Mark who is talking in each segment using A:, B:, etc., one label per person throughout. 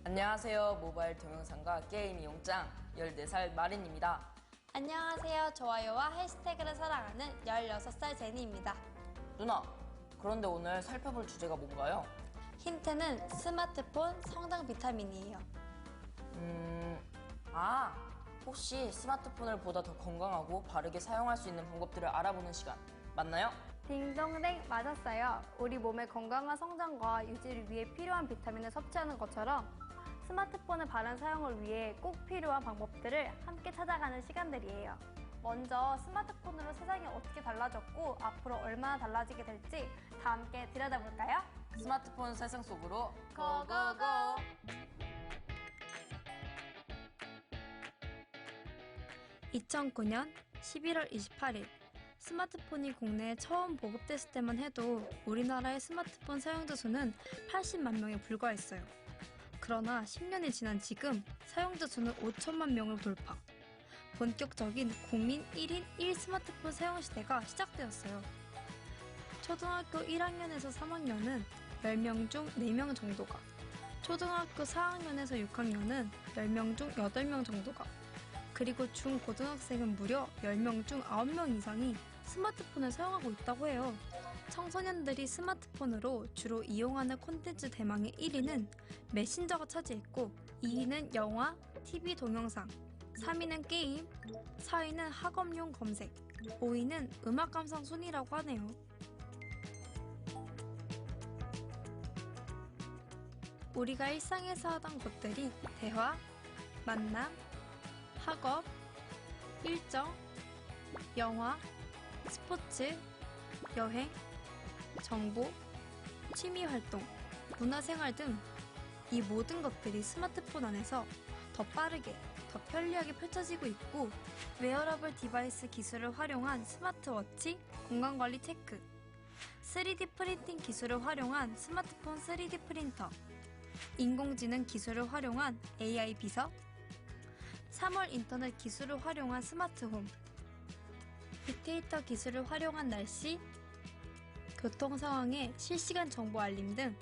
A: 안녕하세요. 모바일 동영상과 게임 이용짱 14살 마린입니다.
B: 안녕하세요. 좋아요와 해시태그를 사랑하는 16살 제니입니다.
A: 누나, 그런데 오늘 살펴볼 주제가 뭔가요?
B: 힌트는 스마트폰 성장 비타민이에요.
A: 혹시 스마트폰을 보다 더 건강하고 바르게 사용할 수 있는 방법들을 알아보는 시간 맞나요?
C: 딩동댕 맞았어요. 우리 몸의 건강한 성장과 유지를 위해 필요한 비타민을 섭취하는 것처럼 스마트폰의 바른 사용을 위해 꼭 필요한 방법들을 함께 찾아가는 시간들이에요. 먼저 스마트폰으로 세상이 어떻게 달라졌고 앞으로 얼마나 달라지게 될지 다 함께 들여다볼까요?
A: 스마트폰 세상 속으로
C: 고고고!
B: 2009년 11월 28일 스마트폰이 국내에 처음 보급됐을 때만 해도 우리나라의 스마트폰 사용자 수는 80만 명에 불과했어요. 그러나 10년이 지난 지금 사용자 수는 5천만 명을 돌파. 본격적인 국민 1인 1 스마트폰 사용 시대가 시작되었어요. 초등학교 1학년에서 3학년은 10명 중 4명 정도가, 초등학교 4학년에서 6학년은 10명 중 8명 정도가, 그리고 중고등학생은 무려 10명 중 9명 이상이 스마트폰을 사용하고 있다고 해요. 청소년들이 스마트폰으로 주로 이용하는 콘텐츠 대망의 1위는 메신저가 차지했고 2위는 영화, TV 동영상, 3위는 게임, 4위는 학업용 검색, 5위는 음악 감상 순위라고 하네요. 우리가 일상에서 하던 것들이 대화, 만남, 학업, 일정, 영화, 스포츠, 여행, 정보, 취미활동, 문화생활 등 이 모든 것들이 스마트폰 안에서 더 빠르게, 더 편리하게 펼쳐지고 있고 웨어러블 디바이스 기술을 활용한 스마트워치, 건강관리 체크, 3D 프린팅 기술을 활용한 스마트폰 3D 프린터, 인공지능 기술을 활용한 AI 비서, 3월 인터넷 기술을 활용한 스마트홈, 빅데이터 기술을 활용한 날씨, 교통 상황의 실시간 정보 알림 등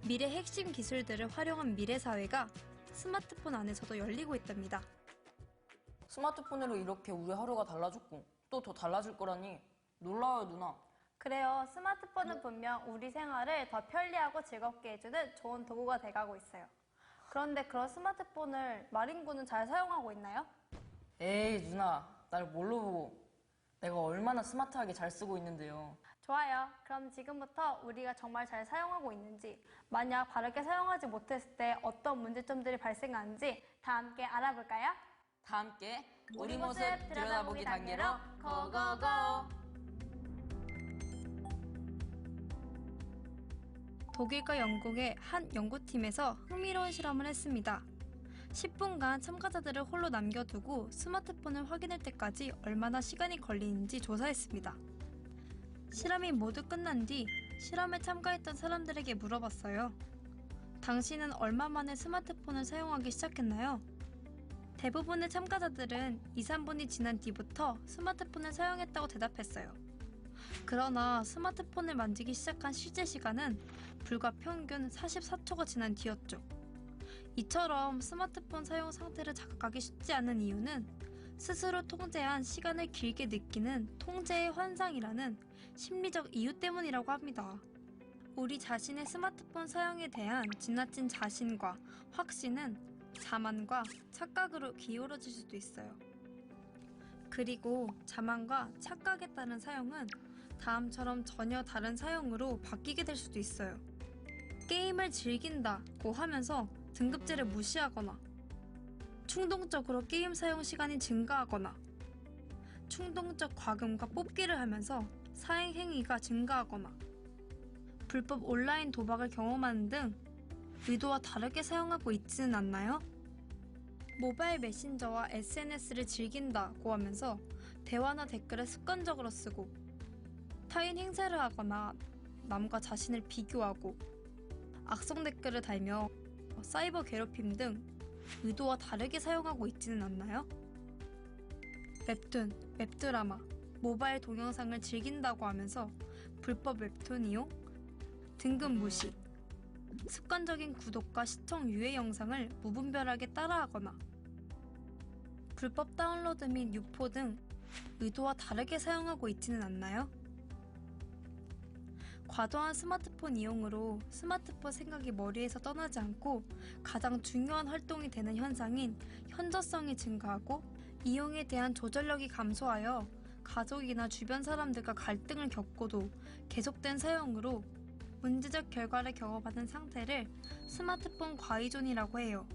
B: 미래 핵심 기술들을 활용한 미래사회가 스마트폰 안에서도 열리고 있답니다.
A: 스마트폰으로 이렇게 우리 하루가 달라졌고 또 더 달라질 거라니 놀라워요, 누나.
C: 그래요. 스마트폰은 분명 우리 생활을 더 편리하고 즐겁게 해주는 좋은 도구가 돼가고 있어요. 그런데 그런 스마트폰을 마린군은 잘 사용하고 있나요?
A: 에이, 누나, 날 뭘로 보고 내가 얼마나 스마트하게 잘 쓰고 있는데요.
C: 좋아요. 그럼 지금부터 우리가 정말 잘 사용하고 있는지, 만약 바르게 사용하지 못했을 때 어떤 문제점들이 발생하는지 다 함께 알아볼까요?
A: 다 함께 우리 모습 들여다보기 단계로 고고고!
B: 독일과 영국의 한 연구팀에서 흥미로운 실험을 했습니다. 10분간 참가자들을 홀로 남겨두고 스마트폰을 확인할 때까지 얼마나 시간이 걸리는지 조사했습니다. 실험이 모두 끝난 뒤 실험에 참가했던 사람들에게 물어봤어요. 당신은 얼마 만에 스마트폰을 사용하기 시작했나요? 대부분의 참가자들은 2, 3분이 지난 뒤부터 스마트폰을 사용했다고 대답했어요. 그러나 스마트폰을 만지기 시작한 실제 시간은 불과 평균 44초가 지난 뒤였죠. 이처럼 스마트폰 사용 상태를 자각하기 쉽지 않은 이유는 스스로 통제한 시간을 길게 느끼는 통제의 환상이라는 심리적 이유 때문이라고 합니다. 우리 자신의 스마트폰 사용에 대한 지나친 자신과 확신은 자만과 착각으로 기울어질 수도 있어요. 그리고 자만과 착각에 따른 사용은 다음처럼 전혀 다른 사용으로 바뀌게 될 수도 있어요. 게임을 즐긴다고 하면서 등급제를 무시하거나, 충동적으로 게임 사용 시간이 증가하거나, 충동적 과금과 뽑기를 하면서 사행 행위가 증가하거나, 불법 온라인 도박을 경험하는 등 의도와 다르게 사용하고 있지는 않나요? 모바일 메신저와 SNS를 즐긴다고 하면서 대화나 댓글을 습관적으로 쓰고, 타인 행세를 하거나 남과 자신을 비교하고, 악성 댓글을 달며 사이버 괴롭힘 등 의도와 다르게 사용하고 있지는 않나요? 웹툰, 웹드라마, 모바일 동영상을 즐긴다고 하면서 불법 웹툰 이용, 등급 무시, 습관적인 구독과 시청 유해 영상을 무분별하게 따라하거나 불법 다운로드 및 유포 등 의도와 다르게 사용하고 있지는 않나요? 과도한 스마트폰 이용으로 스마트폰 생각이 머리에서 떠나지 않고 가장 중요한 활동이 되는 현상인 현저성이 증가하고 이용에 대한 조절력이 감소하여 가족이나 주변 사람들과 갈등을 겪고도 계속된 사용으로 문제적 결과를 경험하는 상태를 스마트폰 과의존이라고 해요.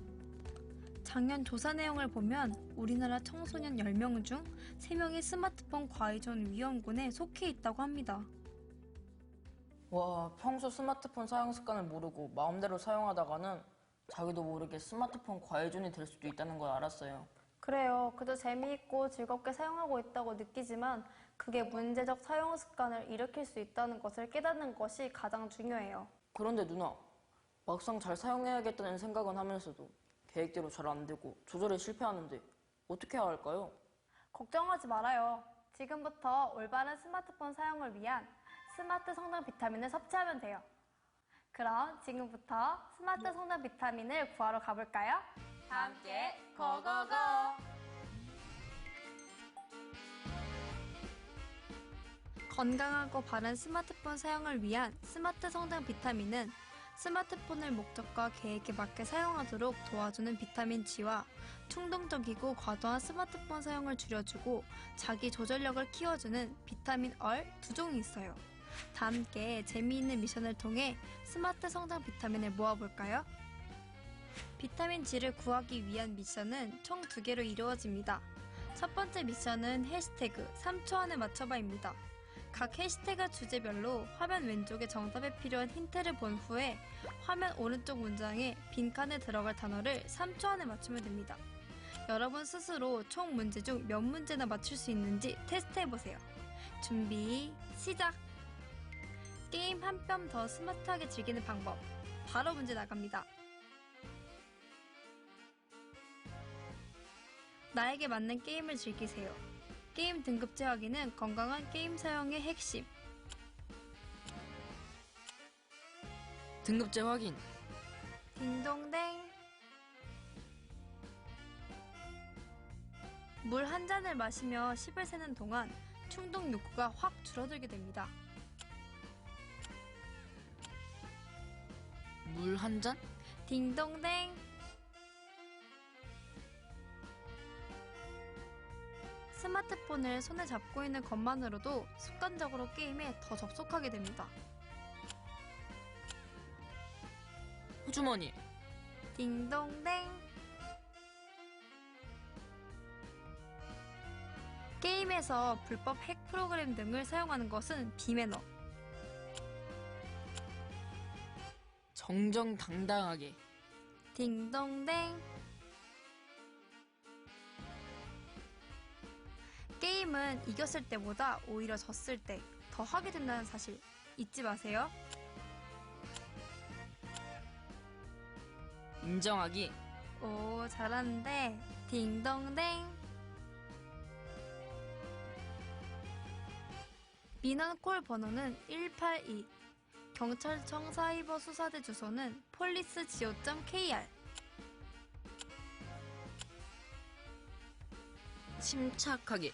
B: 작년 조사 내용을 보면 우리나라 청소년 10명 중 3명이 스마트폰 과의존 위험군에 속해 있다고 합니다.
A: 와, 평소 스마트폰 사용 습관을 모르고 마음대로 사용하다가는 자기도 모르게 스마트폰 과의존이 될 수도 있다는 걸 알았어요.
C: 그래요. 그저 재미있고 즐겁게 사용하고 있다고 느끼지만 그게 문제적 사용 습관을 일으킬 수 있다는 것을 깨닫는 것이 가장 중요해요.
A: 그런데 누나, 막상 잘 사용해야겠다는 생각은 하면서도 계획대로 잘 안 되고 조절에 실패하는데 어떻게 해야 할까요?
C: 걱정하지 말아요. 지금부터 올바른 스마트폰 사용을 위한 스마트 성장 비타민을 섭취하면 돼요. 그럼 지금부터 스마트 성장 비타민을 구하러 가볼까요?
A: 함께 고고고!
B: 건강하고 바른 스마트폰 사용을 위한 스마트 성장 비타민은 스마트폰을 목적과 계획에 맞게 사용하도록 도와주는 비타민 G와 충동적이고 과도한 스마트폰 사용을 줄여주고 자기 조절력을 키워주는 비타민 R 2종이 있어요. 다 함께 재미있는 미션을 통해 스마트 성장 비타민을 모아볼까요? 비타민 G를 구하기 위한 미션은 총 2개로 이루어집니다. 첫 번째 미션은 해시태그 3초 안에 맞춰봐입니다. 각 해시태그 주제별로 화면 왼쪽에 정답에 필요한 힌트를 본 후에 화면 오른쪽 문장에 빈칸에 들어갈 단어를 3초 안에 맞추면 됩니다. 여러분 스스로 총 문제 중 몇 문제나 맞출 수 있는지 테스트해보세요. 준비, 시작! 게임 한 뼘 더 스마트하게 즐기는 방법. 바로 문제 나갑니다. 나에게 맞는 게임을 즐기세요. 게임 등급제 확인은 건강한 게임 사용의 핵심.
A: 등급제 확인.
C: 딩동댕.
B: 물 한 잔을 마시며 10을 세는 동안 충동 욕구가 확 줄어들게 됩니다.
A: 물 한 잔?
B: 딩동댕. 스마트폰을 손에 잡고 있는 것만으로도 습관적으로 게임에 더 접속하게 됩니다.
A: 호주머니.
B: 딩동댕. 게임에서 불법 핵 프로그램 등을 사용하는 것은 비매너.
A: 정정당당하게.
B: 딩동댕. 게임은 이겼을 때보다 오히려 졌을 때 더 하게 된다는 사실 잊지 마세요.
A: 인정하기.
B: 오, 잘하는데. 딩동댕. 민원 콜 번호는 182. 경찰청 사이버 수사대 주소는 police.go.kr.
A: 침착하게.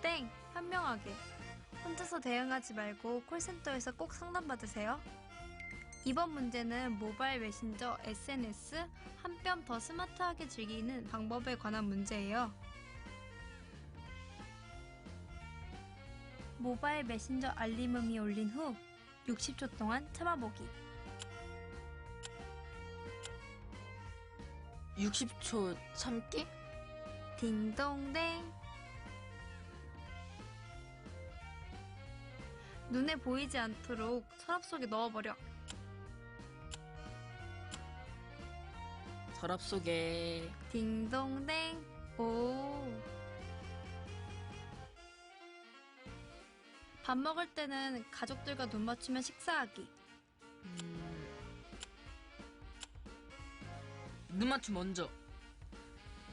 B: 땡! 현명하게. 혼자서 대응하지 말고 콜센터에서 꼭 상담받으세요. 이번 문제는 모바일 메신저 SNS 한 뼘 더 스마트하게 즐기는 방법에 관한 문제예요. 모바일 메신저 알림음이 울린 후 60초 동안 참아보기.
A: 60초 참기?
B: 딩동댕. 눈에 보이지 않도록 서랍 속에 넣어버려.
A: 서랍 속에.
B: 딩동댕. 오. 밥 먹을 때는 가족들과 눈 맞추면 식사하기.
A: 눈 맞춤 먼저.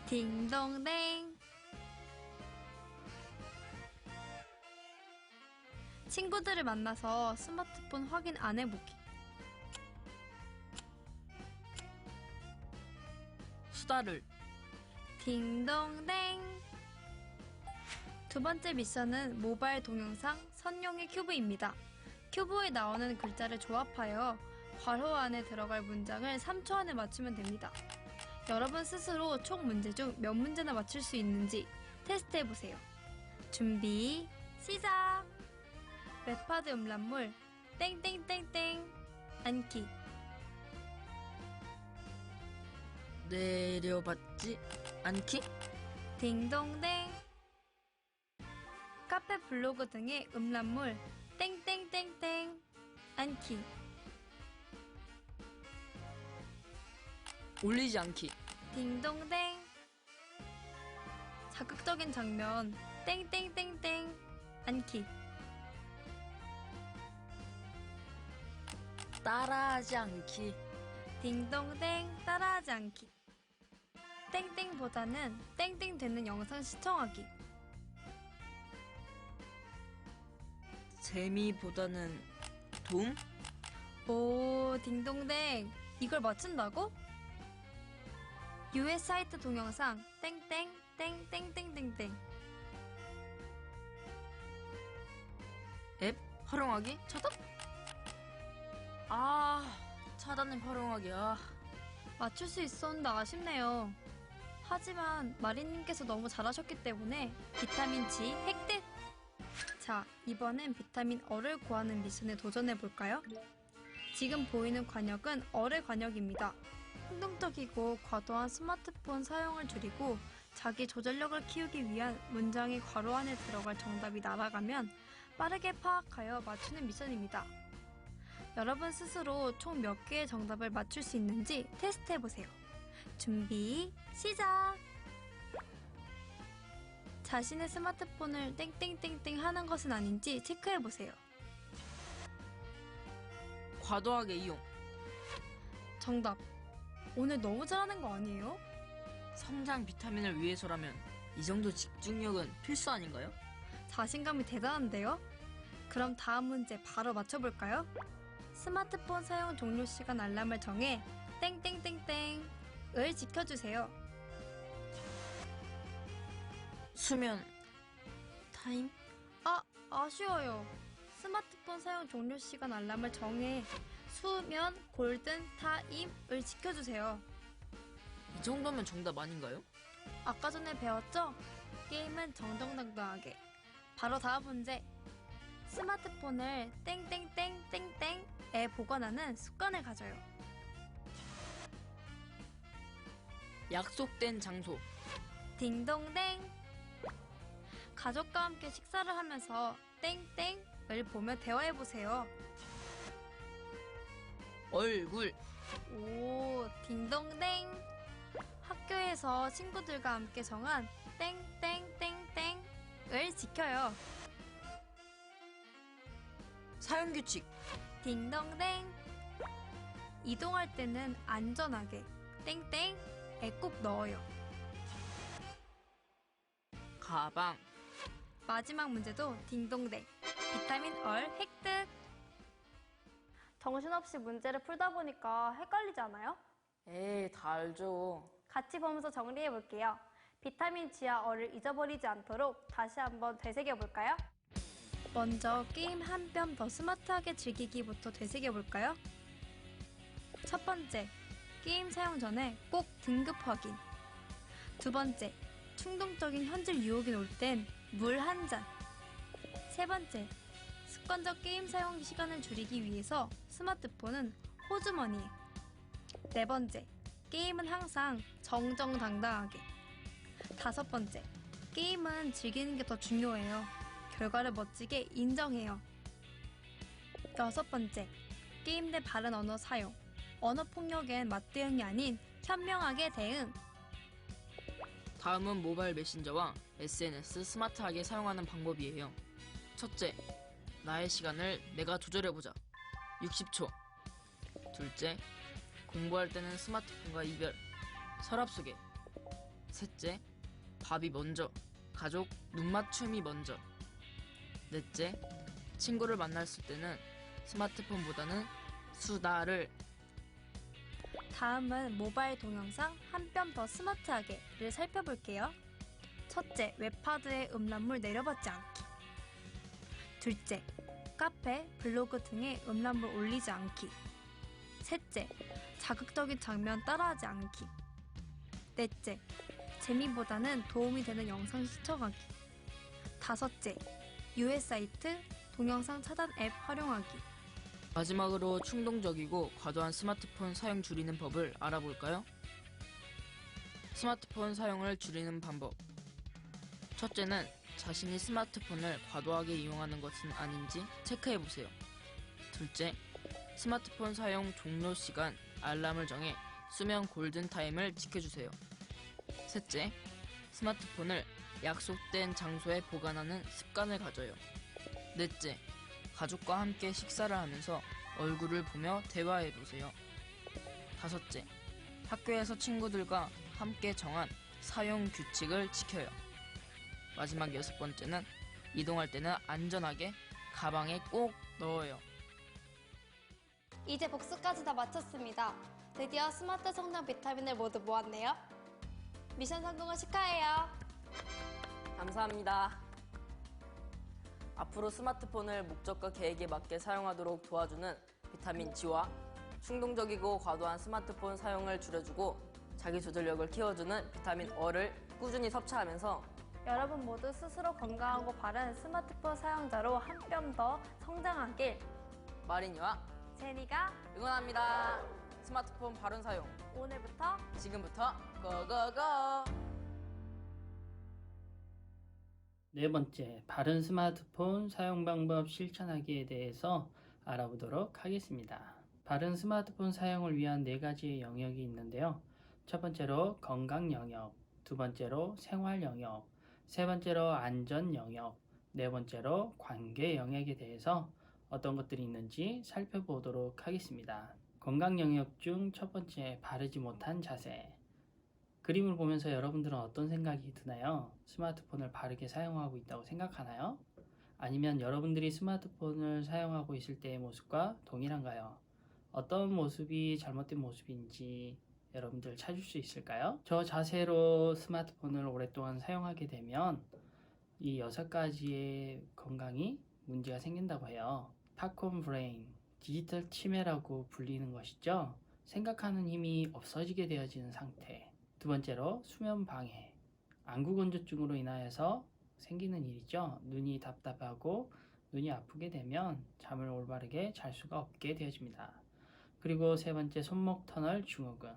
B: 딩동댕. 친구들을 만나서 스마트폰 확인 안 해보기.
A: 수다를.
B: 딩동댕. 두 번째 미션은 모바일 동영상 선용의 큐브입니다. 큐브에 나오는 글자를 조합하여 괄호 안에 들어갈 문장을 3초 안에 맞추면 됩니다. 여러분 스스로 총 문제 중 몇 문제나 맞출 수 있는지 테스트해보세요. 준비, 시작! 웹하드 음란물 땡땡땡땡 않기.
A: 내려받지 않기?
B: 딩동댕. 카페 블로그 등의 음란물 땡땡땡땡 않기.
A: 올리지 않기.
B: 딩동댕. 자극적인 장면 땡땡땡땡 않기.
A: 따라하지 않기.
B: 딩동댕. 따라하지 않기. 땡땡보다는 땡땡 되는 영상 시청하기.
A: 재미보다는 도움?
B: 오, 딩동댕. 이걸 맞춘다고? US 사이트 동영상 땡땡 땡땡땡땡땡.
A: 앱 활용하기? 차단? 차단을 활용하기.
B: 맞출 수 있었는데 아쉽네요. 하지만 마리님께서 너무 잘하셨기 때문에 비타민 C 획득! 자, 이번엔 비타민 어를 구하는 미션에 도전해볼까요? 지금 보이는 관역은 어의 관역입니다. 행동적이고 과도한 스마트폰 사용을 줄이고 자기 조절력을 키우기 위한 문장이 괄호 안에 들어갈 정답이 날아가면 빠르게 파악하여 맞추는 미션입니다. 여러분 스스로 총 몇 개의 정답을 맞출 수 있는지 테스트해보세요. 준비, 시작! 자신의 스마트폰을 땡땡땡땡 하는 것은 아닌지 체크해보세요.
A: 과도하게 이용.
B: 정답. 오늘 너무 잘하는 거 아니에요?
A: 성장 비타민을 위해서라면 이 정도 집중력은 필수 아닌가요?
B: 자신감이 대단한데요? 그럼 다음 문제 바로 맞춰볼까요? 스마트폰 사용 종료 시간 알람을 정해 땡땡땡땡을 지켜주세요.
A: 수면 타임?
B: 아쉬워요. 스마트폰 사용 종료 시간 알람을 정해 수면 골든 타임을 지켜주세요.
A: 이 정도면 정답 아닌가요?
B: 아까 전에 배웠죠? 게임은 정정당당하게. 바로 다음 문제. 스마트폰을 땡땡땡땡땡에 보관하는 습관을 가져요.
A: 약속된 장소.
B: 딩동댕. 가족과 함께 식사를 하면서 땡땡을 보며 대화해보세요.
A: 얼굴.
B: 오, 딩동댕. 학교에서 친구들과 함께 정한 땡땡땡땡을 지켜요.
A: 사용규칙.
B: 딩동댕. 이동할 때는 안전하게 땡땡에 꼭 넣어요.
A: 가방.
B: 마지막 문제도 딩동댕. 비타민 얼 획득.
C: 정신없이 문제를 풀다 보니까 헷갈리지 않아요?
A: 에이, 다 알죠.
C: 같이 보면서 정리해 볼게요. 비타민 G와 어를 잊어버리지 않도록 다시 한번 되새겨 볼까요?
B: 먼저 게임 한 뼘 더 스마트하게 즐기기부터 되새겨볼까요? 첫 번째, 게임 사용 전에 꼭 등급 확인. 두 번째, 충동적인 현질 유혹이 올 땐 물 한 잔. 세 번째, 습관적 게임 사용 시간을 줄이기 위해서 스마트폰은 호주머니에. 네 번째, 게임은 항상 정정당당하게. 다섯 번째, 게임은 즐기는 게 더 중요해요. 결과를 멋지게 인정해요. 여섯 번째, 게임 내 바른 언어 사용. 언어 폭력엔 맞대응이 아닌 현명하게 대응.
A: 다음은 모바일 메신저와 SNS 스마트하게 사용하는 방법이에요. 첫째, 나의 시간을 내가 조절해보자. 60초. 둘째, 공부할 때는 스마트폰과 이별. 서랍 속에. 셋째, 밥이 먼저. 가족 눈맞춤이 먼저. 넷째, 친구를 만났을 때는 스마트폰보다는 수다를.
B: 다음은 모바일 동영상 한 뼘 더 스마트하게를 살펴볼게요. 첫째, 웹하드에 음란물 내려받지 않기. 둘째, 카페, 블로그 등에 음란물 올리지 않기. 셋째, 자극적인 장면 따라하지 않기. 넷째, 재미보다는 도움이 되는 영상 시청하기. 다섯째, 유해 사이트, 동영상 차단 앱 활용하기.
A: 마지막으로 충동적이고 과도한 스마트폰 사용 줄이는 법을 알아볼까요? 스마트폰 사용을 줄이는 방법. 첫째는 자신이 스마트폰을 과도하게 이용하는 것은 아닌지 체크해보세요. 둘째, 스마트폰 사용 종료 시간 알람을 정해 수면 골든타임을 지켜주세요. 셋째, 스마트폰을 약속된 장소에 보관하는 습관을 가져요. 넷째, 가족과 함께 식사를 하면서 얼굴을 보며 대화해보세요. 다섯째, 학교에서 친구들과 함께 정한 사용 규칙을 지켜요. 마지막 여섯 번째는 이동할 때는 안전하게 가방에 꼭 넣어요.
C: 이제 복습까지 다 마쳤습니다. 드디어 스마트 성장 비타민을 모두 모았네요. 미션 성공을 축하해요.
A: 감사합니다. 앞으로 스마트폰을 목적과 계획에 맞게 사용하도록 도와주는 비타민 G와 충동적이고 과도한 스마트폰 사용을 줄여주고 자기 조절력을 키워주는 비타민 O를 꾸준히 섭취하면서
C: 여러분 모두 스스로 건강하고 바른 스마트폰 사용자로 한 뼘 더 성장하길
A: 마린이와
C: 제니가
A: 응원합니다. 스마트폰 바른 사용
C: 오늘부터
A: 지금부터 고고고!
D: 네 번째, 바른 스마트폰 사용 방법 실천하기에 대해서 알아보도록 하겠습니다. 바른 스마트폰 사용을 위한 네 가지의 영역이 있는데요. 첫 번째로 건강 영역, 두 번째로 생활 영역, 세 번째로 안전 영역, 네 번째로 관계 영역에 대해서 어떤 것들이 있는지 살펴보도록 하겠습니다. 건강 영역 중 첫 번째, 바르지 못한 자세. 그림을 보면서 여러분들은 어떤 생각이 드나요? 스마트폰을 바르게 사용하고 있다고 생각하나요? 아니면 여러분들이 스마트폰을 사용하고 있을 때의 모습과 동일한가요? 어떤 모습이 잘못된 모습인지 여러분들 찾을 수 있을까요? 저 자세로 스마트폰을 오랫동안 사용하게 되면 이 6가지의 건강이 문제가 생긴다고 해요. 팝콘 브레인, 디지털 치매라고 불리는 것이죠. 생각하는 힘이 없어지게 되어지는 상태. 두 번째로 수면 방해, 안구 건조증으로 인하여서 생기는 일이죠. 눈이 답답하고 눈이 아프게 되면 잠을 올바르게 잘 수가 없게 되어집니다. 그리고 세 번째, 손목 터널 증후군.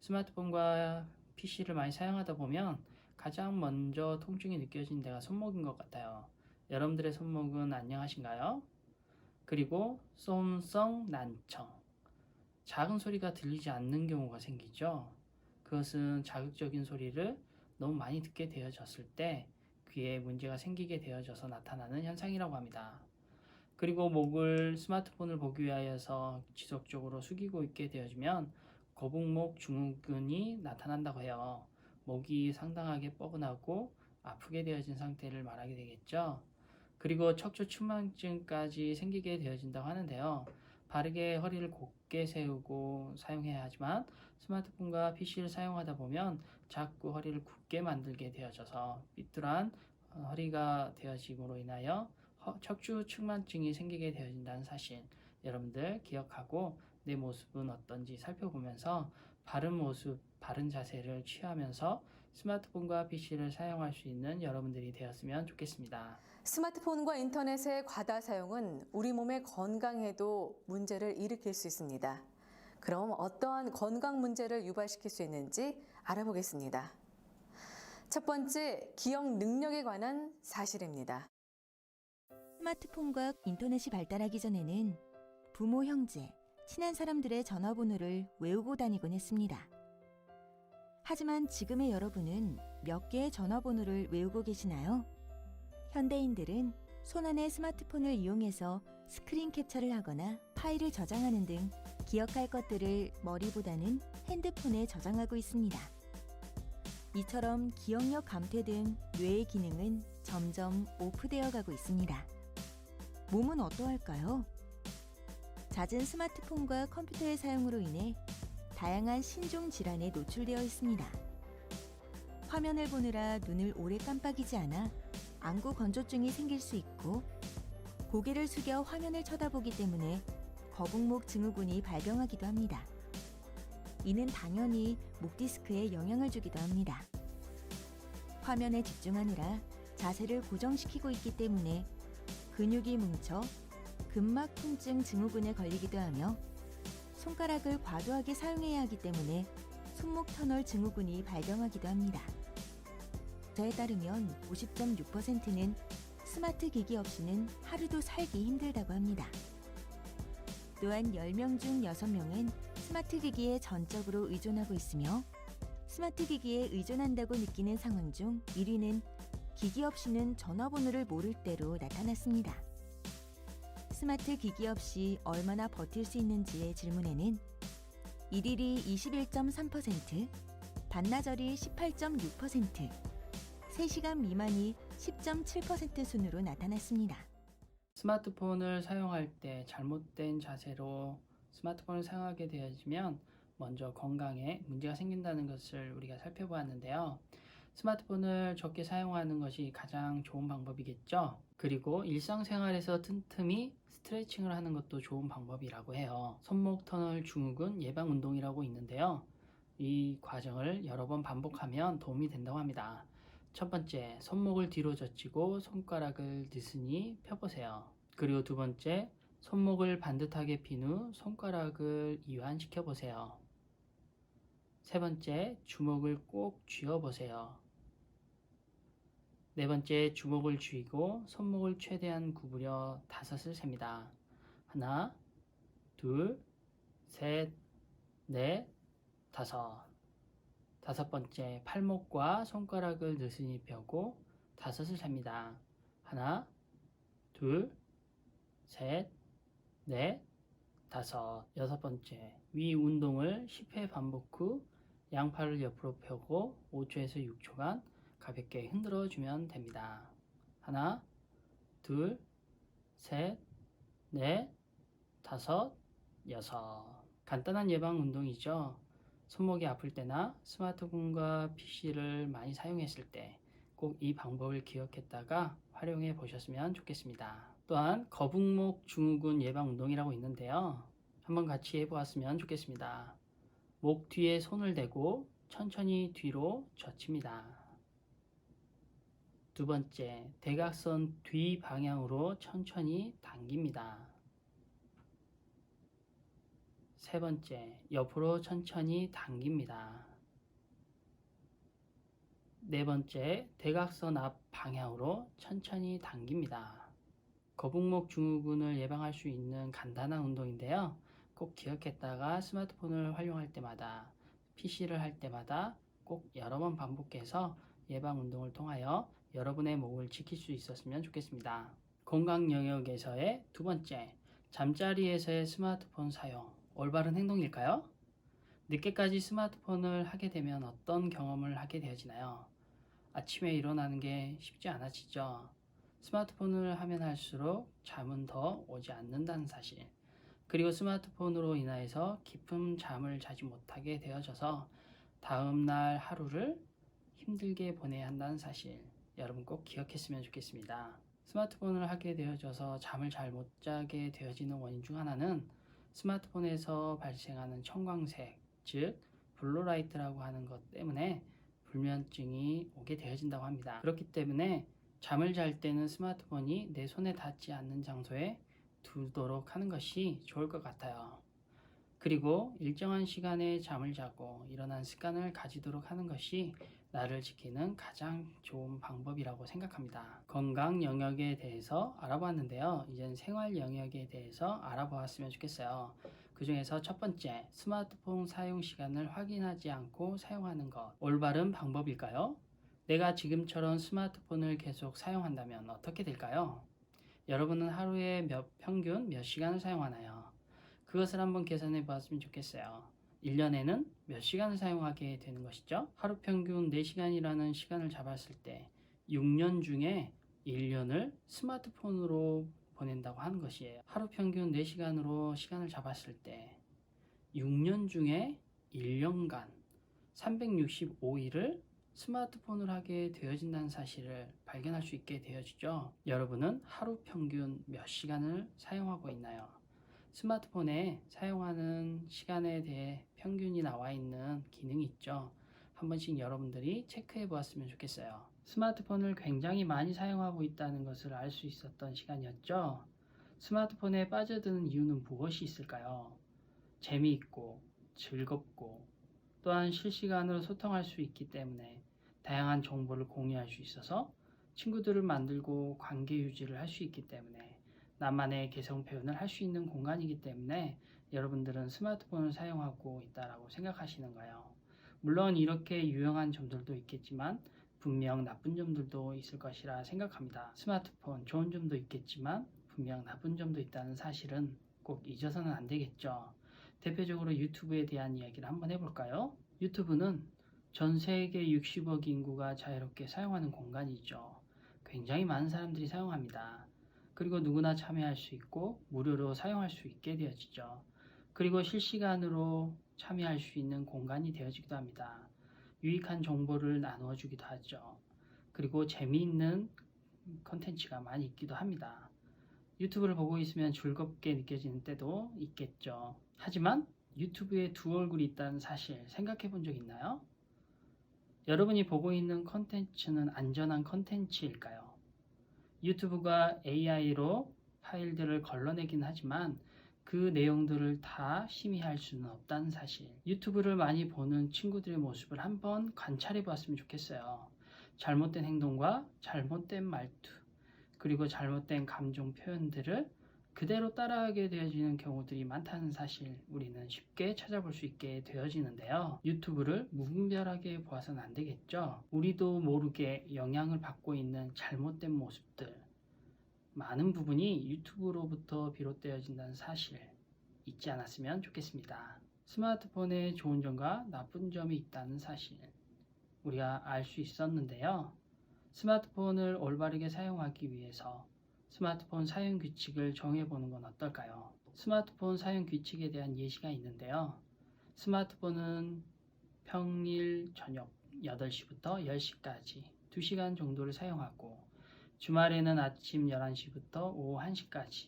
D: 스마트폰과 PC를 많이 사용하다 보면 가장 먼저 통증이 느껴지는 데가 손목인 것 같아요. 여러분들의 손목은 안녕하신가요? 그리고 소음성 난청, 작은 소리가 들리지 않는 경우가 생기죠. 그것은 자극적인 소리를 너무 많이 듣게 되어졌을 때 귀에 문제가 생기게 되어져서 나타나는 현상이라고 합니다. 그리고 목을 스마트폰을 보기 위하여서 지속적으로 숙이고 있게 되어지면 거북목 증후군이 나타난다고 해요. 목이 상당하게 뻐근하고 아프게 되어진 상태를 말하게 되겠죠. 그리고 척추 측만증까지 생기게 되어진다고 하는데요. 바르게 허리를 곧게 세우고 사용해야 하지만 스마트폰과 PC를 사용하다 보면 자꾸 허리를 굳게 만들게 되어져서 삐뚤한 허리가 되어짐으로 인하여 척추 측만증이 생기게 되어진다는 사실 여러분들 기억하고 내 모습은 어떤지 살펴보면서 바른 모습, 바른 자세를 취하면서 스마트폰과 PC를 사용할 수 있는 여러분들이 되었으면 좋겠습니다.
E: 스마트폰과 인터넷의 과다 사용은 우리 몸의 건강에도 문제를 일으킬 수 있습니다. 그럼 어떠한 건강 문제를 유발시킬 수 있는지 알아보겠습니다. 첫 번째, 기억 능력에 관한 사실입니다.
F: 스마트폰과 인터넷이 발달하기 전에는 부모, 형제, 친한 사람들의 전화번호를 외우고 다니곤 했습니다. 하지만 지금의 여러분은 몇 개의 전화번호를 외우고 계시나요? 현대인들은 손안의 스마트폰을 이용해서 스크린 캡처를 하거나 파일을 저장하는 등 기억할 것들을 머리보다는 핸드폰에 저장하고 있습니다. 이처럼 기억력 감퇴 등 뇌의 기능은 점점 오프되어 가고 있습니다. 몸은 어떠할까요? 잦은 스마트폰과 컴퓨터의 사용으로 인해 다양한 신종 질환에 노출되어 있습니다. 화면을 보느라 눈을 오래 깜빡이지 않아 안구 건조증이 생길 수 있고, 고개를 숙여 화면을 쳐다보기 때문에 거북목 증후군이 발병하기도 합니다. 이는 당연히 목 디스크에 영향을 주기도 합니다. 화면에 집중하느라 자세를 고정시키고 있기 때문에 근육이 뭉쳐 근막 통증 증후군에 걸리기도 하며, 손가락을 과도하게 사용해야 하기 때문에 손목 터널 증후군이 발병하기도 합니다. 조사에 따르면 50.6%는 스마트 기기 없이는 하루도 살기 힘들다고 합니다. 또한 10명 중 6명은 스마트 기기에 전적으로 의존하고 있으며, 스마트 기기에 의존한다고 느끼는 상황 중 1위는 기기 없이는 전화번호를 모를 때로 나타났습니다. 스마트 기기 없이 얼마나 버틸 수 있는지의 질문에는 일일이 21.3%, 반나절이 18.6%, 3시간 미만이 10.7% 순으로 나타났습니다.
D: 스마트폰을 사용할 때 잘못된 자세로 스마트폰을 사용하게 되어지면 먼저 건강에 문제가 생긴다는 것을 우리가 살펴보았는데요. 스마트폰을 적게 사용하는 것이 가장 좋은 방법이겠죠. 그리고 일상생활에서 틈틈이 스트레칭을 하는 것도 좋은 방법이라고 해요. 손목 터널 증후군 예방 운동이라고 있는데요. 이 과정을 여러 번 반복하면 도움이 된다고 합니다. 첫 번째, 손목을 뒤로 젖히고 손가락을 느슨히 펴보세요. 그리고 두 번째, 손목을 반듯하게 핀 후 손가락을 이완시켜 보세요. 세 번째, 주먹을 꼭 쥐어보세요. 네 번째, 주먹을 쥐고 손목을 최대한 구부려 5을 셉니다. 하나, 둘, 셋, 넷, 5. 다섯 번째, 팔목과 손가락을 느슨히 펴고 5을 셉니다. 하나, 둘, 셋, 넷, 5. 여섯 번째, 위 운동을 10회 반복 후 양팔을 옆으로 펴고 5초에서 6초간 가볍게 흔들어 주면 됩니다. 하나, 둘, 셋, 넷, 5, 6. 간단한 예방 운동이죠. 손목이 아플 때나 스마트폰과 PC를 많이 사용했을 때 꼭 이 방법을 기억했다가 활용해 보셨으면 좋겠습니다. 또한 거북목 증후군 예방 운동이라고 있는데요. 한번 같이 해보았으면 좋겠습니다. 목 뒤에 손을 대고 천천히 뒤로 젖힙니다. 두 번째, 대각선 뒤 방향으로 천천히 당깁니다. 세 번째, 옆으로 천천히 당깁니다. 네 번째, 대각선 앞 방향으로 천천히 당깁니다. 거북목 증후군을 예방할 수 있는 간단한 운동인데요. 꼭 기억했다가 스마트폰을 활용할 때마다, PC를 할 때마다 꼭 여러 번 반복해서 예방 운동을 통하여 여러분의 목을 지킬 수 있었으면 좋겠습니다. 건강 영역에서의 두 번째, 잠자리에서의 스마트폰 사용, 올바른 행동일까요? 늦게까지 스마트폰을 하게 되면 어떤 경험을 하게 되어지나요? 아침에 일어나는 게 쉽지 않아지죠. 스마트폰을 하면 할수록 잠은 더 오지 않는다는 사실, 그리고 스마트폰으로 인하여서 깊은 잠을 자지 못하게 되어져서 다음날 하루를 힘들게 보내야 한다는 사실, 여러분 꼭 기억했으면 좋겠습니다. 스마트폰을 하게 되어져서 잠을 잘 못 자게 되어지는 원인 중 하나는 스마트폰에서 발생하는 청광색, 즉 블루라이트라고 하는 것 때문에 불면증이 오게 되어진다고 합니다. 그렇기 때문에 잠을 잘 때는 스마트폰이 내 손에 닿지 않는 장소에 두도록 하는 것이 좋을 것 같아요. 그리고 일정한 시간에 잠을 자고 일어난 습관을 가지도록 하는 것이 나를 지키는 가장 좋은 방법이라고 생각합니다. 건강 영역에 대해서 알아봤는데요. 이젠 생활 영역에 대해서 알아보았으면 좋겠어요. 그 중에서 첫 번째, 스마트폰 사용 시간을 확인하지 않고 사용하는 것. 올바른 방법일까요? 내가 지금처럼 스마트폰을 계속 사용한다면 어떻게 될까요? 여러분은 하루에 평균 몇 시간을 사용하나요? 그것을 한번 계산해 보았으면 좋겠어요. 1년에는 몇 시간을 사용하게 되는 것이죠? 하루 평균 4시간이라는 시간을 잡았을 때 6년 중에 1년을 스마트폰으로 보낸다고 하는 것이에요. 하루 평균 4시간으로 시간을 잡았을 때 6년 중에 1년간 365일을 스마트폰을 하게 되어진다는 사실을 발견할 수 있게 되어지죠. 여러분은 하루 평균 몇 시간을 사용하고 있나요? 스마트폰에 사용하는 시간에 대해 평균이 나와 있는 기능이 있죠. 한 번씩 여러분들이 체크해 보았으면 좋겠어요. 스마트폰을 굉장히 많이 사용하고 있다는 것을 알 수 있었던 시간이었죠. 스마트폰에 빠져드는 이유는 무엇이 있을까요? 재미있고 즐겁고 또한 실시간으로 소통할 수 있기 때문에 다양한 정보를 공유할 수 있어서 친구들을 만들고 관계 유지를 할 수 있기 때문에 나만의 개성 표현을 할 수 있는 공간이기 때문에 여러분들은 스마트폰을 사용하고 있다고 생각하시는 거예요. 물론 이렇게 유용한 점들도 있겠지만 분명 나쁜 점들도 있을 것이라 생각합니다. 스마트폰 좋은 점도 있겠지만 분명 나쁜 점도 있다는 사실은 꼭 잊어서는 안 되겠죠. 대표적으로 유튜브에 대한 이야기를 한번 해볼까요? 유튜브는 전 세계 60억 인구가 자유롭게 사용하는 공간이죠. 굉장히 많은 사람들이 사용합니다. 그리고 누구나 참여할 수 있고 무료로 사용할 수 있게 되어지죠. 그리고 실시간으로 참여할 수 있는 공간이 되어지기도 합니다. 유익한 정보를 나누어 주기도 하죠. 그리고 재미있는 컨텐츠가 많이 있기도 합니다. 유튜브를 보고 있으면 즐겁게 느껴지는 때도 있겠죠. 하지만 유튜브에 두 얼굴이 있다는 사실 생각해 본 적 있나요? 여러분이 보고 있는 컨텐츠는 안전한 컨텐츠일까요? 유튜브가 AI로 파일들을 걸러내긴 하지만 그 내용들을 다 심의할 수는 없다는 사실. 유튜브를 많이 보는 친구들의 모습을 한번 관찰해 보았으면 좋겠어요. 잘못된 행동과 잘못된 말투, 그리고 잘못된 감정 표현들을 그대로 따라하게 되어지는 경우들이 많다는 사실 우리는 쉽게 찾아볼 수 있게 되어지는데요. 유튜브를 무분별하게 보아서는 안 되겠죠. 우리도 모르게 영향을 받고 있는 잘못된 모습들, 많은 부분이 유튜브로부터 비롯되어진다는 사실 잊지 않았으면 좋겠습니다. 스마트폰에 좋은 점과 나쁜 점이 있다는 사실 우리가 알 수 있었는데요. 스마트폰을 올바르게 사용하기 위해서 스마트폰 사용 규칙을 정해보는 건 어떨까요? 스마트폰 사용 규칙에 대한 예시가 있는데요. 스마트폰은 평일 저녁 8시부터 10시까지 2시간 정도를 사용하고 주말에는 아침 11시부터 오후 1시까지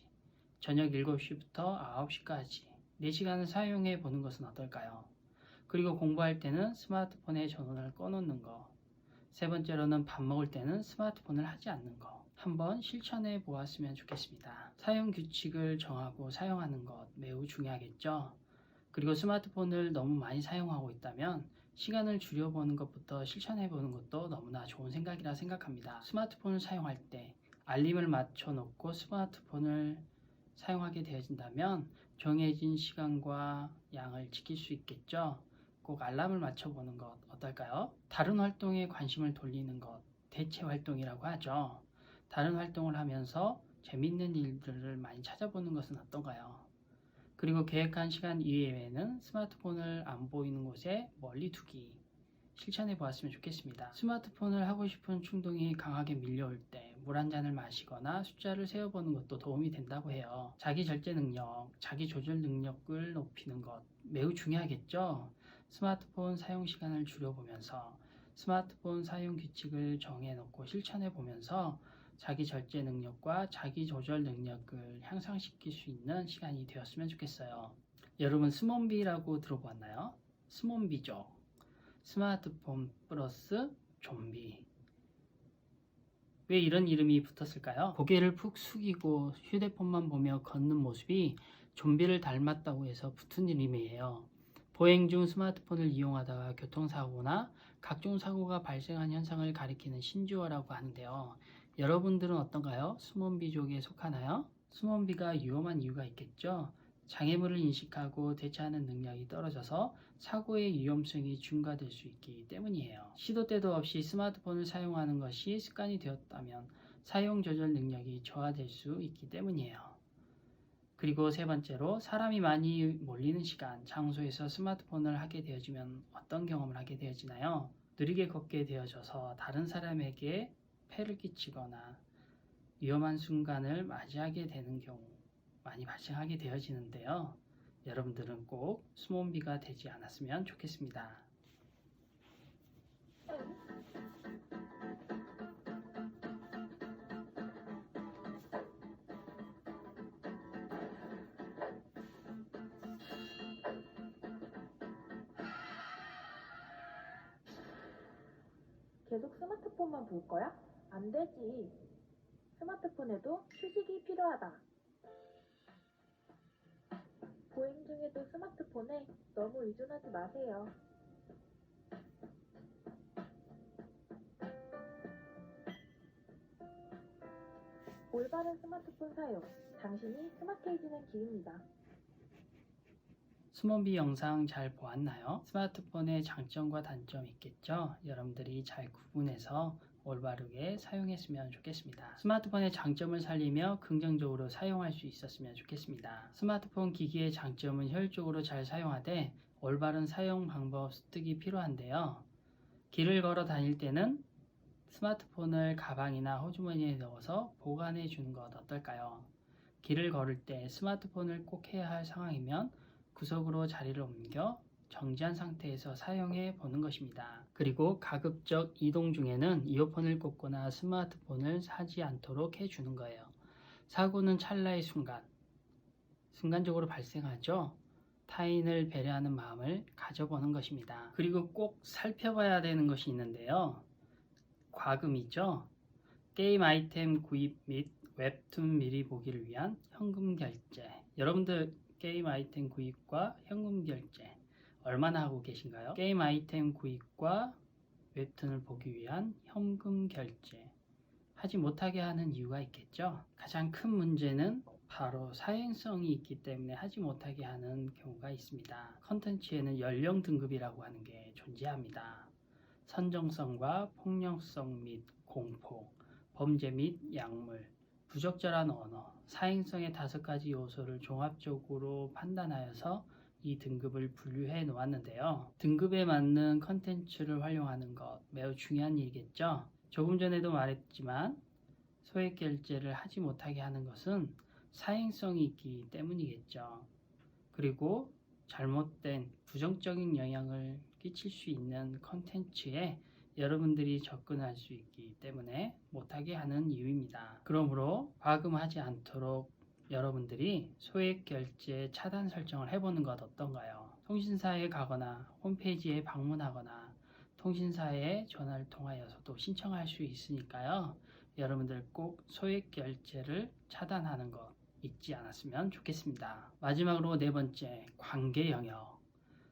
D: 저녁 7시부터 9시까지 4시간을 사용해 보는 것은 어떨까요? 그리고 공부할 때는 스마트폰에 전원을 꺼놓는 거, 세 번째로는 밥 먹을 때는 스마트폰을 하지 않는 거 한번 실천해 보았으면 좋겠습니다. 사용 규칙을 정하고 사용하는 것 매우 중요하겠죠. 그리고 스마트폰을 너무 많이 사용하고 있다면 시간을 줄여보는 것부터 실천해 보는 것도 너무나 좋은 생각이라 생각합니다. 스마트폰을 사용할 때 알림을 맞춰 놓고 스마트폰을 사용하게 되어진다면 정해진 시간과 양을 지킬 수 있겠죠. 꼭 알람을 맞춰보는 것 어떨까요? 다른 활동에 관심을 돌리는 것, 대체 활동이라고 하죠. 다른 활동을 하면서 재밌는 일들을 많이 찾아보는 것은 어떤가요? 그리고 계획한 시간 이외에는 스마트폰을 안 보이는 곳에 멀리 두기 실천해 보았으면 좋겠습니다. 스마트폰을 하고 싶은 충동이 강하게 밀려올 때 물 한 잔을 마시거나 숫자를 세어보는 것도 도움이 된다고 해요. 자기 절제 능력, 자기 조절 능력을 높이는 것 매우 중요하겠죠. 스마트폰 사용 시간을 줄여보면서 스마트폰 사용 규칙을 정해놓고 실천해보면서 자기 절제 능력과 자기 조절 능력을 향상시킬 수 있는 시간이 되었으면 좋겠어요. 여러분 스몬비라고 들어보았나요? 스몬비죠. 스마트폰 플러스 좀비. 왜 이런 이름이 붙었을까요? 고개를 푹 숙이고 휴대폰만 보며 걷는 모습이 좀비를 닮았다고 해서 붙은 이름이에요. 보행 중 스마트폰을 이용하다가 교통사고나 각종 사고가 발생한 현상을 가리키는 신조어라고 하는데요. 여러분들은 어떤가요? 스몬비족에 속하나요? 스몬비가 위험한 이유가 있겠죠. 장애물을 인식하고 대처하는 능력이 떨어져서 사고의 위험성이 증가될 수 있기 때문이에요. 시도 때도 없이 스마트폰을 사용하는 것이 습관이 되었다면 사용 조절 능력이 저하될 수 있기 때문이에요. 그리고 세 번째로 사람이 많이 몰리는 시간, 장소에서 스마트폰을 하게 되어지면 어떤 경험을 하게 되어지나요? 느리게 걷게 되어져서 다른 사람에게 폐를 끼치거나 위험한 순간을 맞이하게 되는 경우 많이 발생하게 되어지는데요. 여러분들은 꼭 수몬비가 되지 않았으면 좋겠습니다.
G: 계속 스마트폰만 볼 거야? 안 되지. 스마트폰에도 휴식이 필요하다. 보행 중에도 스마트폰에 너무 의존하지 마세요. 올바른 스마트폰 사용, 당신이 스마트해지는 길입니다.
D: 수몬비 영상 잘 보았나요? 스마트폰의 장점과 단점이 있겠죠? 여러분들이 잘 구분해서 올바르게 사용했으면 좋겠습니다. 스마트폰의 장점을 살리며 긍정적으로 사용할 수 있었으면 좋겠습니다. 스마트폰 기기의 장점은 효율적으로 잘 사용하되 올바른 사용 방법 습득이 필요한데요. 길을 걸어 다닐 때는 스마트폰을 가방이나 호주머니에 넣어서 보관해 주는 것 어떨까요? 길을 걸을 때 스마트폰을 꼭 해야 할 상황이면 구석으로 자리를 옮겨 정지한 상태에서 사용해 보는 것입니다. 그리고 가급적 이동 중에는 이어폰을 꽂거나 스마트폰을 하지 않도록 해주는 거예요. 사고는 찰나의 순간적으로 발생하죠. 타인을 배려하는 마음을 가져보는 것입니다. 그리고 꼭 살펴봐야 되는 것이 있는데요. 과금이죠. 게임 아이템 구입 및 웹툰 미리 보기를 위한 현금 결제. 여러분들 게임 아이템 구입과 현금 결제 얼마나 하고 계신가요? 게임 아이템 구입과 웹툰을 보기 위한 현금 결제 하지 못하게 하는 이유가 있겠죠. 가장 큰 문제는 바로 사행성이 있기 때문에 하지 못하게 하는 경우가 있습니다. 컨텐츠에는 연령 등급이라고 하는 게 존재합니다. 선정성과 폭력성 및 공포, 범죄 및 약물, 부적절한 언어, 사행성의 5가지 요소를 종합적으로 판단하여서 이 등급을 분류해 놓았는데요. 등급에 맞는 컨텐츠를 활용하는 것 매우 중요한 일이겠죠. 조금 전에도 말했지만 소액 결제를 하지 못하게 하는 것은 사행성이 있기 때문이겠죠. 그리고 잘못된 부정적인 영향을 끼칠 수 있는 컨텐츠에 여러분들이 접근할 수 있기 때문에 못하게 하는 이유입니다. 그러므로 과금하지 않도록 여러분들이 소액 결제 차단 설정을 해보는 것 어떤가요? 통신사에 가거나 홈페이지에 방문하거나 통신사에 전화를 통하여서도 신청할 수 있으니까요. 여러분들 꼭 소액 결제를 차단하는 것 잊지 않았으면 좋겠습니다. 마지막으로 4번째, 관계 영역.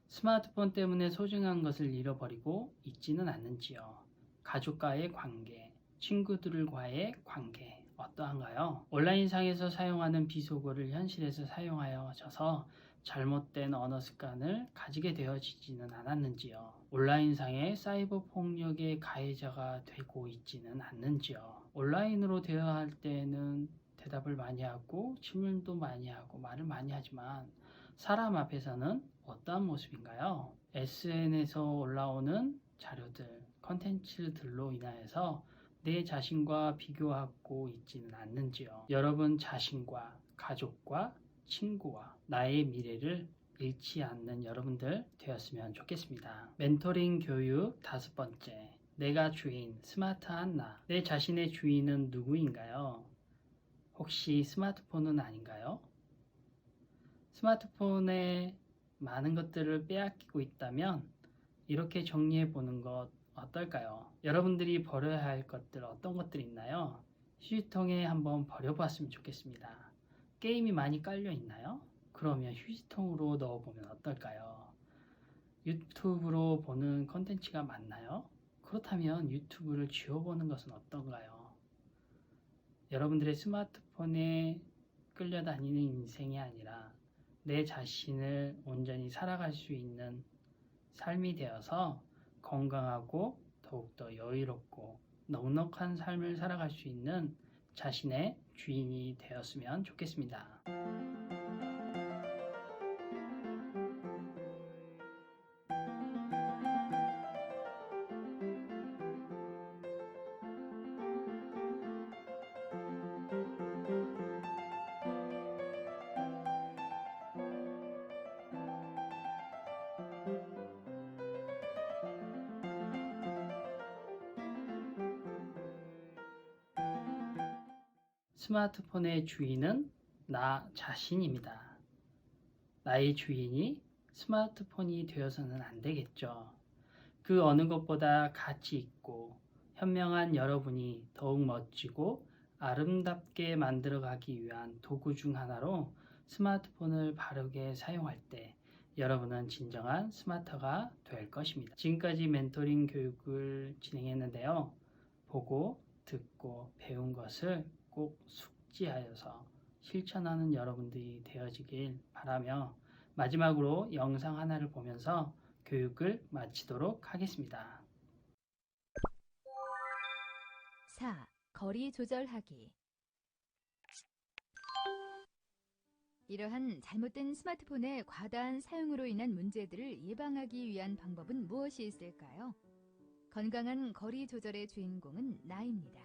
D: 스마트폰 때문에 소중한 것을 잃어버리고 있지는 않는지요? 가족과의 관계, 친구들과의 관계 어떠한가요? 온라인상에서 사용하는 비속어를 현실에서 사용하여져서 잘못된 언어 습관을 가지게 되어지지는 않았는지요? 온라인상의 사이버 폭력의 가해자가 되고 있지는 않는지요? 온라인으로 대화할 때는 대답을 많이 하고 질문도 많이 하고 말을 많이 하지만 사람 앞에서는 어떠한 모습인가요? SNS에서 올라오는 자료들, 컨텐츠들로 인하여서 내 자신과 비교하고 있지는 않는지요? 여러분 자신과 가족과 친구와 나의 미래를 잃지 않는 여러분들 되었으면 좋겠습니다. 멘토링 교육 5번째, 내가 주인, 스마트한 나. 내 자신의 주인은 누구인가요? 혹시 스마트폰은 아닌가요? 스마트폰에 많은 것들을 빼앗기고 있다면 이렇게 정리해 보는 것 어떨까요? 여러분들이 버려야 할 것들 어떤 것들이 있나요? 휴지통에 한번 버려보았으면 좋겠습니다. 게임이 많이 깔려 있나요? 그러면 휴지통으로 넣어보면 어떨까요? 유튜브로 보는 컨텐츠가 많나요? 그렇다면 유튜브를 지워보는 것은 어떤가요? 여러분들의 스마트폰에 끌려다니는 인생이 아니라 내 자신을 온전히 살아갈 수 있는 삶이 되어서 건강하고 더욱더 여유롭고 넉넉한 삶을 살아갈 수 있는 자신의 주인이 되었으면 좋겠습니다. 스마트폰의 주인은 나 자신입니다. 나의 주인이 스마트폰이 되어서는 안 되겠죠. 그 어느 것보다 가치 있고 현명한 여러분이 더욱 멋지고 아름답게 만들어가기 위한 도구 중 하나로 스마트폰을 바르게 사용할 때 여러분은 진정한 스마터가 될 것입니다. 지금까지 멘토링 교육을 진행했는데요. 보고, 듣고, 배운 것을 꼭 숙지하여서 실천하는 여러분들이 되어지길 바라며 마지막으로 영상 하나를 보면서 교육을 마치도록 하겠습니다.
H: 4. 거리 조절하기. 이러한 잘못된 스마트폰의 과다한 사용으로 인한 문제들을 예방하기 위한 방법은 무엇이 있을까요? 건강한 거리 조절의 주인공은 나입니다.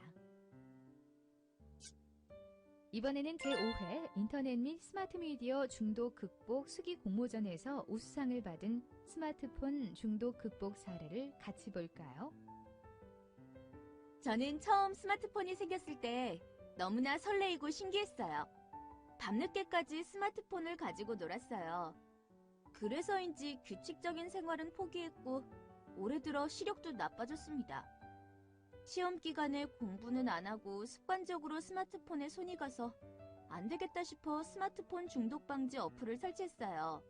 H: 이번에는 제5회 인터넷 및 스마트 미디어 중독 극복 수기 공모전에서 우수상을 받은 스마트폰 중독 극복 사례를 같이 볼까요?
I: 저는 처음 스마트폰이 생겼을 때 너무나 설레이고 신기했어요. 밤늦게까지 스마트폰을 가지고 놀았어요. 그래서인지 규칙적인 생활은 포기했고 올해 들어 시력도 나빠졌습니다. 시험 기간에 공부는 안 하고 습관적으로 스마트폰에 손이 가서 안 되겠다 싶어 스마트폰 중독 방지 어플을 설치했어요.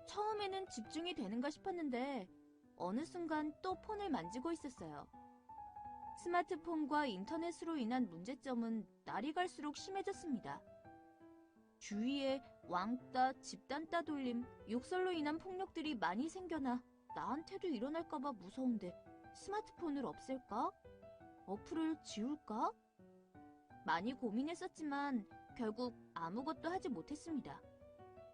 I: 처음에는 집중이 되는가 싶었는데 어느 순간 또 폰을 만지고 있었어요. 스마트폰과 인터넷으로 인한 문제점은 날이 갈수록 심해졌습니다. 주위에 왕따, 집단 따돌림, 욕설로 인한 폭력들이 많이 생겨나 나한테도 일어날까봐 무서운데 스마트폰을 없앨까? 어플을 지울까? 많이 고민했었지만 결국 아무것도 하지 못했습니다.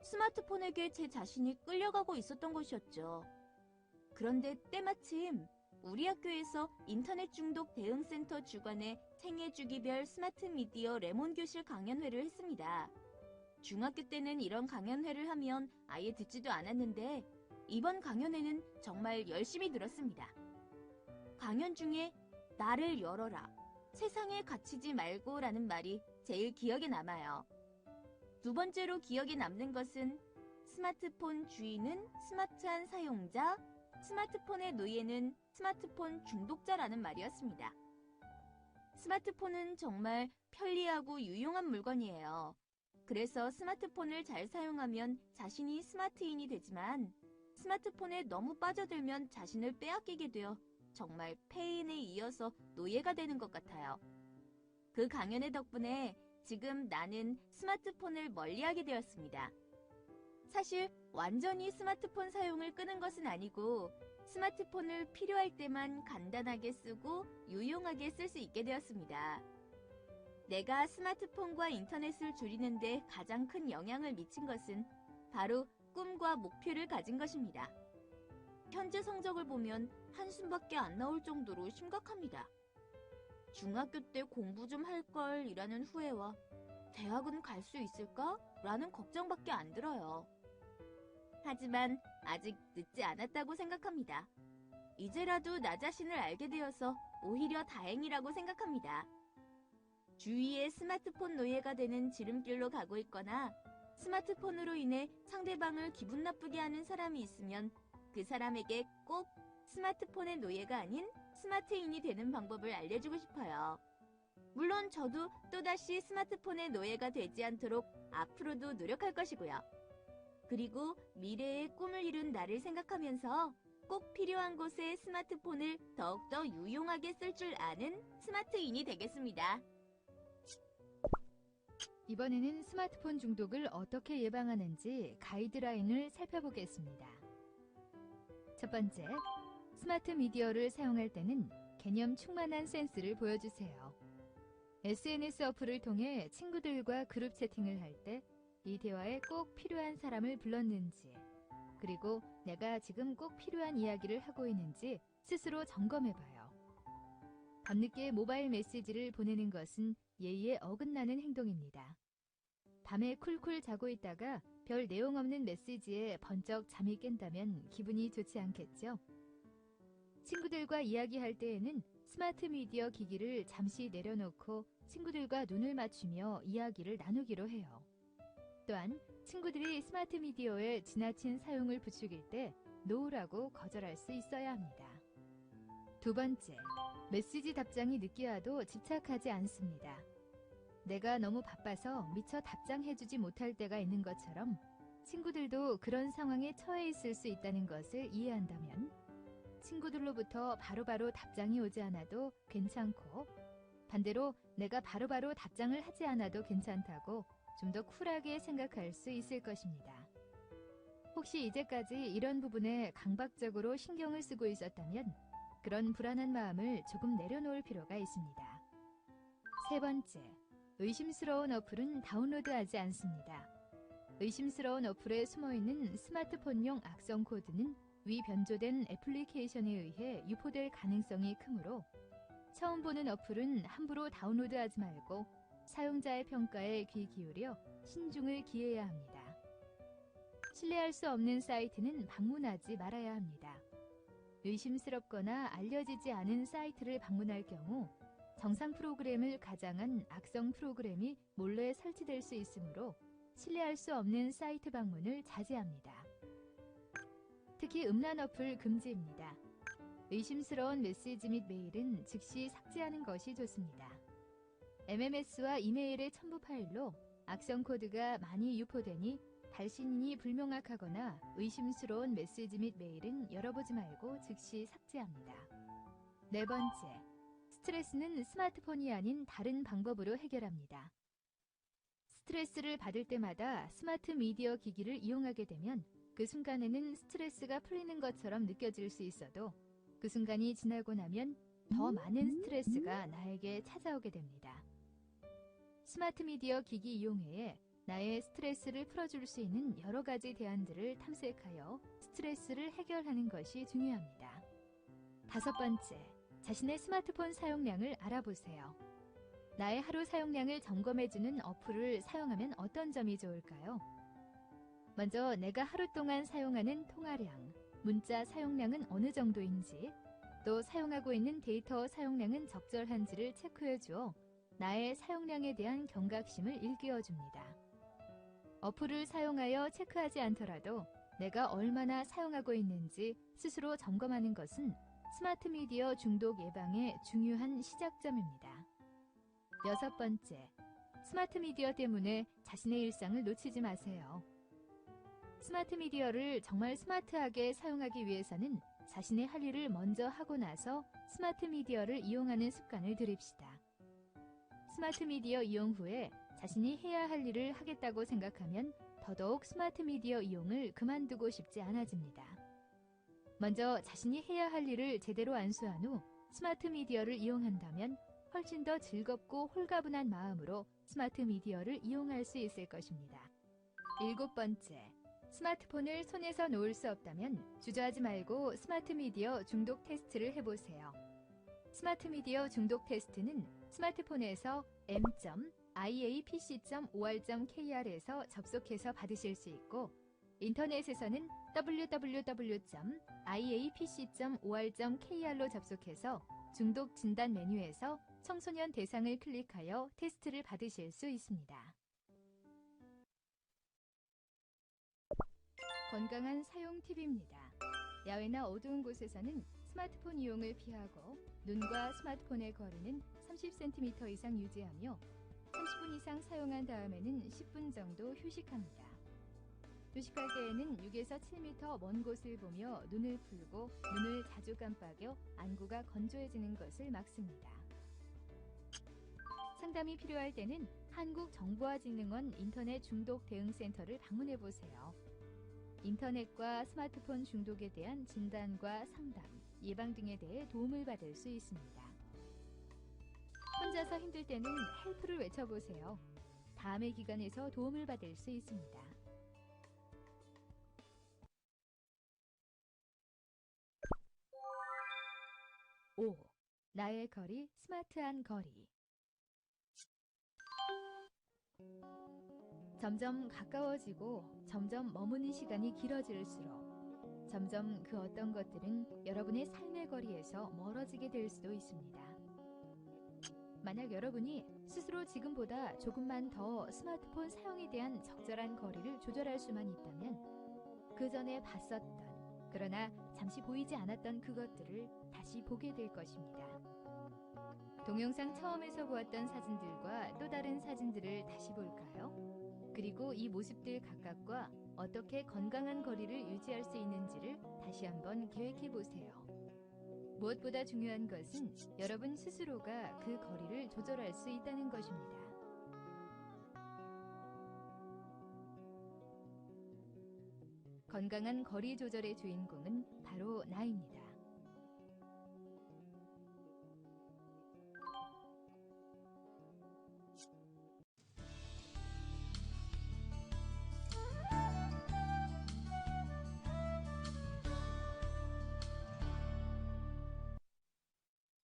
I: 스마트폰에게 제 자신이 끌려가고 있었던 것이었죠. 그런데 때마침 우리 학교에서 인터넷 중독 대응센터 주관의 생애 주기별 스마트 미디어 레몬 교실 강연회를 했습니다. 중학교 때는 이런 강연회를 하면 아예 듣지도 않았는데 이번 강연회는 정말 열심히 들었습니다. 강연 중에 나를 열어라, 세상에 갇히지 말고 라는 말이 제일 기억에 남아요. 두 번째로 기억에 남는 것은 스마트폰 주인은 스마트한 사용자, 스마트폰의 노예는 스마트폰 중독자라는 말이었습니다. 스마트폰은 정말 편리하고 유용한 물건이에요. 그래서 스마트폰을 잘 사용하면 자신이 스마트인이 되지만 스마트폰에 너무 빠져들면 자신을 빼앗기게 되어 정말 폐인에 이어서 노예가 되는 것 같아요. 그 강연의 덕분에 지금 나는 스마트폰을 멀리하게 되었습니다. 사실 완전히 스마트폰 사용을 끄는 것은 아니고 스마트폰을 필요할 때만 간단하게 쓰고 유용하게 쓸 수 있게 되었습니다. 내가 스마트폰과 인터넷을 줄이는데 가장 큰 영향을 미친 것은 바로 꿈과 목표를 가진 것입니다. 현재 성적을 보면 한숨밖에 안 나올 정도로 심각합니다. 중학교 때 공부 좀 할 걸 이라는 후회와 대학은 갈 수 있을까? 라는 걱정밖에 안 들어요. 하지만 아직 늦지 않았다고 생각합니다. 이제라도 나 자신을 알게 되어서 오히려 다행이라고 생각합니다. 주위에 스마트폰 노예가 되는 지름길로 가고 있거나 스마트폰으로 인해 상대방을 기분 나쁘게 하는 사람이 있으면 그 사람에게 꼭 스마트폰의 노예가 아닌 스마트인이 되는 방법을 알려주고 싶어요. 물론 저도 또다시 스마트폰의 노예가 되지 않도록 앞으로도 노력할 것이고요. 그리고 미래의 꿈을 이룬 나를 생각하면서 꼭 필요한 곳에 스마트폰을 더욱더 유용하게 쓸 줄 아는 스마트인이 되겠습니다.
H: 이번에는 스마트폰 중독을 어떻게 예방하는지 가이드라인을 살펴보겠습니다. 첫 번째, 스마트 미디어를 사용할 때는 개념 충만한 센스를 보여주세요. SNS 어플을 통해 친구들과 그룹 채팅을 할 때 이 대화에 꼭 필요한 사람을 불렀는지, 그리고 내가 지금 꼭 필요한 이야기를 하고 있는지 스스로 점검해봐요. 밤늦게 모바일 메시지를 보내는 것은 예의에 어긋나는 행동입니다. 밤에 쿨쿨 자고 있다가 별 내용 없는 메시지에 번쩍 잠이 깬다면 기분이 좋지 않겠죠? 친구들과 이야기할 때에는 스마트 미디어 기기를 잠시 내려놓고 친구들과 눈을 맞추며 이야기를 나누기로 해요. 또한 친구들이 스마트 미디어의 지나친 사용을 부추길 때 노라고 거절할 수 있어야 합니다. 두 번째, 메시지 답장이 늦게 와도 집착하지 않습니다. 내가 너무 바빠서 미처 답장해주지 못할 때가 있는 것처럼 친구들도 그런 상황에 처해 있을 수 있다는 것을 이해한다면 친구들로부터 바로바로 답장이 오지 않아도 괜찮고 반대로 내가 바로바로 답장을 하지 않아도 괜찮다고 좀 더 쿨하게 생각할 수 있을 것입니다. 혹시 이제까지 이런 부분에 강박적으로 신경을 쓰고 있었다면 그런 불안한 마음을 조금 내려놓을 필요가 있습니다. 세 번째, 의심스러운 어플은 다운로드하지 않습니다. 의심스러운 어플에 숨어있는 스마트폰용 악성 코드는 위 변조된 애플리케이션에 의해 유포될 가능성이 크므로 처음 보는 어플은 함부로 다운로드하지 말고 사용자의 평가에 귀 기울여 신중을 기해야 합니다. 신뢰할 수 없는 사이트는 방문하지 말아야 합니다. 의심스럽거나 알려지지 않은 사이트를 방문할 경우 정상 프로그램을 가장한 악성 프로그램이 몰래 설치될 수 있으므로 신뢰할 수 없는 사이트 방문을 자제합니다. 특히 음란 어플 금지입니다. 의심스러운 메시지 및 메일은 즉시 삭제하는 것이 좋습니다. MMS와 이메일의 첨부 파일로 악성 코드가 많이 유포되니 발신인이 불명확하거나 의심스러운 메시지 및 메일은 열어보지 말고 즉시 삭제합니다. 네 번째, 스트레스는 스마트폰이 아닌 다른 방법으로 해결합니다. 스트레스를 받을 때마다 스마트 미디어 기기를 이용하게 되면 그 순간에는 스트레스가 풀리는 것처럼 느껴질 수 있어도 그 순간이 지나고 나면 더 많은 스트레스가 나에게 찾아오게 됩니다. 스마트 미디어 기기 이용회에 나의 스트레스를 풀어줄 수 있는 여러 가지 대안들을 탐색하여 스트레스를 해결하는 것이 중요합니다. 다섯 번째, 자신의 스마트폰 사용량을 알아보세요. 나의 하루 사용량을 점검해주는 어플을 사용하면 어떤 점이 좋을까요? 먼저 내가 하루 동안 사용하는 통화량, 문자 사용량은 어느 정도인지, 또 사용하고 있는 데이터 사용량은 적절한지를 체크해주어 나의 사용량에 대한 경각심을 일깨워줍니다. 어플을 사용하여 체크하지 않더라도 내가 얼마나 사용하고 있는지 스스로 점검하는 것은 스마트 미디어 중독 예방의 중요한 시작점입니다. 여섯 번째, 스마트 미디어 때문에 자신의 일상을 놓치지 마세요. 스마트 미디어를 정말 스마트하게 사용하기 위해서는 자신의 할 일을 먼저 하고 나서 스마트 미디어를 이용하는 습관을 들입시다. 스마트 미디어 이용 후에 자신이 해야 할 일을 하겠다고 생각하면 더더욱 스마트 미디어 이용을 그만두고 싶지 않아집니다. 먼저 자신이 해야 할 일을 제대로 안수한 후 스마트 미디어를 이용한다면 훨씬 더 즐겁고 홀가분한 마음으로 스마트 미디어를 이용할 수 있을 것입니다. 일곱 번째, 스마트폰을 손에서 놓을 수 없다면 주저하지 말고 스마트 미디어 중독 테스트를 해보세요. 스마트 미디어 중독 테스트는 스마트폰에서 m.iapc.or.kr에서 접속해서 받으실 수 있고 인터넷에서는 www.iapc.or.kr로 접속해서 중독 진단 메뉴에서 청소년 대상을 클릭하여 테스트를 받으실 수 있습니다. 건강한 사용 팁입니다. 야외나 어두운 곳에서는 스마트폰 이용을 피하고 눈과 스마트폰의 거리는 30cm 이상 유지하며 30분 이상 사용한 다음에는 10분 정도 휴식합니다. 휴식할 때에는 6에서 7m 먼 곳을 보며 눈을 풀고 눈을 자주 깜빡여 안구가 건조해지는 것을 막습니다. 상담이 필요할 때는 한국정보화진흥원 인터넷 중독 대응센터를 방문해 보세요. 인터넷과 스마트폰 중독에 대한 진단과 상담, 예방 등에 대해 도움을 받을 수 있습니다. 혼자서 힘들 때는 헬프를 외쳐보세요. 다음의 기관에서 도움을 받을 수 있습니다. 5. 나의 거리, 스마트한 거리. 점점 가까워지고 점점 머무는 시간이 길어질수록 점점 그 어떤 것들은 여러분의 삶의 거리에서 멀어지게 될 수도 있습니다. 만약 여러분이 스스로 지금보다 조금만 더 스마트폰 사용에 대한 적절한 거리를 조절할 수만 있다면 그 전에 봤었던, 그러나 잠시 보이지 않았던 그것들을 다시 보게 될 것입니다. 동영상 처음에서 보았던 사진들과 또 다른 사진들을 다시 볼까요? 그리고 이 모습들 각각과 어떻게 건강한 거리를 유지할 수 있는지를 다시 한번 계획해 보세요. 무엇보다 중요한 것은 여러분 스스로가 그 거리를 조절할 수 있다는 것입니다. 건강한 거리 조절의 주인공은 바로 나입니다.